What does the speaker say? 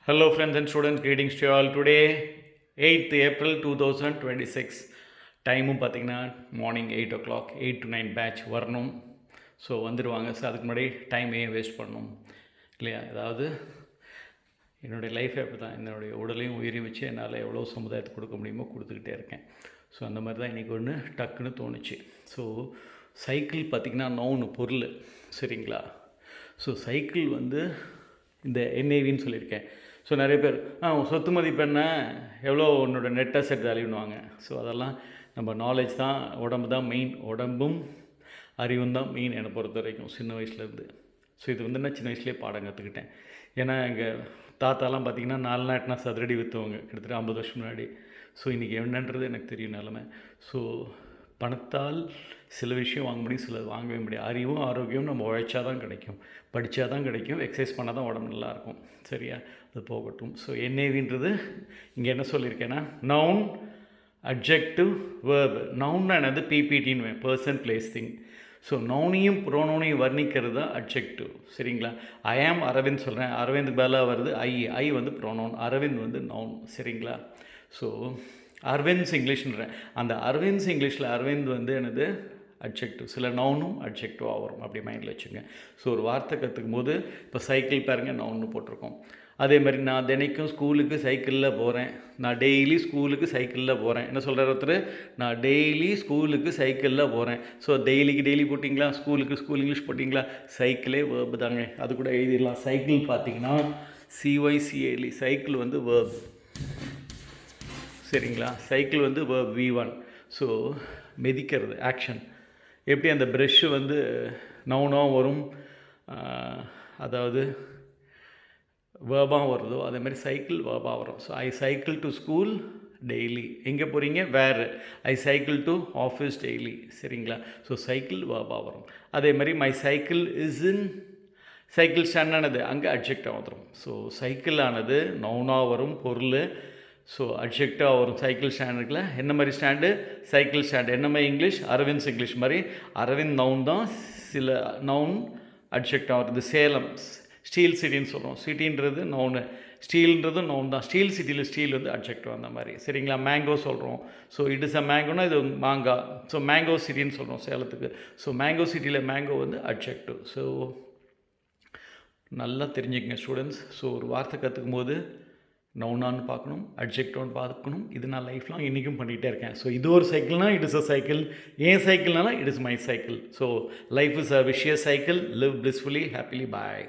Hello friends and students, greetings to you all. Today 8th April 2026. டைமும் பார்த்திங்கன்னா morning 8 o'clock 8 to 9 batch வரணும். So வந்துடுவாங்க. So அதுக்கு முன்னாடி டைம் ஏன் வேஸ்ட் பண்ணணும் இல்லையா? அதாவது என்னுடைய லைஃபை அப்படி தான், என்னுடைய உடலையும் உயிரையும் வச்சு என்னால் எவ்வளோ சமுதாயத்துக்கு கொடுக்க முடியுமோ கொடுத்துக்கிட்டே இருக்கேன். ஸோ அந்த மாதிரி தான் இன்றைக்கி ஒன்று டக்குன்னு தோணுச்சு. ஸோ சைக்கிள் பார்த்திங்கன்னா நவுன்னு பொருள், சரிங்களா? ஸோ சைக்கிள் வந்து இந்த என்ஏவின்னு சொல்லியிருக்கேன். ஸோ நிறைய பேர் சொத்து மதிப்பு என்ன, எவ்வளோ உன்னோட நெட் அசெட் வேல்யூன்னுவாங்க. ஸோ அதெல்லாம் நம்ம நாலேஜ் தான், உடம்பு தான் மெயின், உடம்பும் அறிவும் தான் மெயின் என்னை பொறுத்த வரைக்கும் சின்ன வயசுலேருந்து. ஸோ இது வந்து நான் சின்ன வயசுலேயே பாடம் கற்றுக்கிட்டேன். ஏன்னா எங்கள் தாத்தாலாம் பார்த்திங்கன்னா 4 நாட்டினா சதுரடி விற்றுவாங்க கிட்டத்தட்ட 50 வருஷம் முன்னாடி. ஸோ இன்றைக்கி என்னன்றது எனக்கு தெரியும் நிலமை. ஸோ பணத்தால் சில விஷயம் வாங்க முடியும், சில வாங்கவே முடியும். அறிவும் ஆரோக்கியமும் நம்ம உழைச்சா தான் கிடைக்கும், படித்தா தான் கிடைக்கும், எக்ஸசைஸ் பண்ணால் தான் உடம்பு நல்லாயிருக்கும். சரியா? அது போகட்டும். ஸோ என்ஏவின்றது இங்கே என்ன சொல்லியிருக்கேன்னா நவுன் அட்ஜெக்டிவ் வேர்பு. நவுன்னா என்னது? பிபிடின்னு, பர்சன் பிளேஸ் திங். ஸோ நவுனையும் ப்ரோனவுனையும் வர்ணிக்கிறது தான் அட்ஜெக்டிவ். சரிங்களா? ஐ ஆம் அரவிந்த் சொல்கிறேன், அரவிந்த் பதிலாக வருது ஐ வந்து ப்ரோனவுன், அரவிந்த் வந்து நவுன். சரிங்களா? ஸோ அரவிந்த்ஸ் இங்கிலீஷ்ன்றேன், அந்த அரவிந்த்ஸ் இங்கிலீஷில் அரவிந்த் வந்து என்னது? அட்ஜெக்டிவ். சில நவுனும் அட்ஜெக்டிவாக வரும், அப்படி மைண்டில் வச்சுங்க. ஸோ ஒரு வார்த்தை கற்றுக்கும் போது இப்போ சைக்கிள் பாருங்கள் நவுன்னு போட்டிருக்கோம். அதே மாதிரி நான் தினைக்கும் ஸ்கூலுக்கு சைக்கிளில் போகிறேன், நான் டெய்லி ஸ்கூலுக்கு சைக்கிளில் போகிறேன். என்ன சொல்கிற ஒருத்தர்? நான் டெய்லி ஸ்கூலுக்கு சைக்கிளில் போகிறேன். ஸோ டெய்லிக்கு டெய்லி போட்டிங்களா, ஸ்கூலுக்கு ஸ்கூல் இங்கிலீஷ் போட்டிங்களா? சைக்கிளே வேர்பு தாங்க, அது கூட எழுதிடலாம். சைக்கிள் பார்த்தீங்கன்னா சிஒய்சிஏலி, சைக்கிள் வந்து வேர்ப். சரிங்களா? சைக்கிள் வந்து வேர்ப் V1. ஸோ மிதிக்கிறது ஆக்ஷன். எப்படி அந்த ப்ரெஷ்ஷு வந்து நவுனாக வரும், அதாவது வேர்பாக வருதோ அதே மாதிரி சைக்கிள் வேர்பாக வரும். So I cycle to school daily. எங்கே போகிறீங்க? வேறு. I cycle to office daily. சரிங்களா? ஸோ சைக்கிள் வேர்பாக வரும். அதே மாதிரி my cycle is in cycle ஸ்டாண்டானது, அங்கே அட்ஜெக்டாக வந்துடும். ஸோ சைக்கிள் ஆனது நவுனாக வரும் பொருள். ஸோ அட்ஜெக்டாக வரும். சைக்கிள் ஸ்டாண்டுக்குள்ள என்ன மாதிரி ஸ்டாண்டு? Cycle stand. என்ன மாதிரி இங்கிலீஷ்? அரவிந்த்ஸ் இங்கிலீஷ் மாதிரி. அரவிந்த் நவுன் தான், சில நவுன் அட்ஜெக்டாக வருது. சேலம் ஸ்டீல் சிட்டின்னு சொல்கிறோம், சிட்டின்றது நவுனு, ஸ்டீல்ன்றது நவுன் தான். ஸ்டீல் சிட்டியில் ஸ்டீல் வந்து அட்ஜெக்டிவ் அந்த மாதிரி. சரிங்களா? மேங்கோ சொல்கிறோம், ஸோ இட் இஸ் அ மேங்கோனா இது மாங்கா. ஸோ மேங்கோ சிட்டின்னு சொல்கிறோம் சேலத்துக்கு. ஸோ மேங்கோ சிட்டியில் மேங்கோ வந்து அட்ஜெக்டிவ். ஸோ நல்லா தெரிஞ்சுக்கங்க ஸ்டூடெண்ட்ஸ். ஸோ ஒரு வார்த்தை கற்றுக்கும் போது நவுனான்னு பார்க்கணும், அட்ஜெக்டிவ்னு பார்க்கணும். இது நான் லைஃப் லாங் இன்றைக்கும் பண்ணிகிட்டே இருக்கேன். ஸோ இது ஒரு சைக்கிள்னால் இட் இஸ் அ சைக்கிள், ஏன் சைக்கிள்னால it is my cycle. So life is a vicious cycle. Live blissfully, happily. Bye.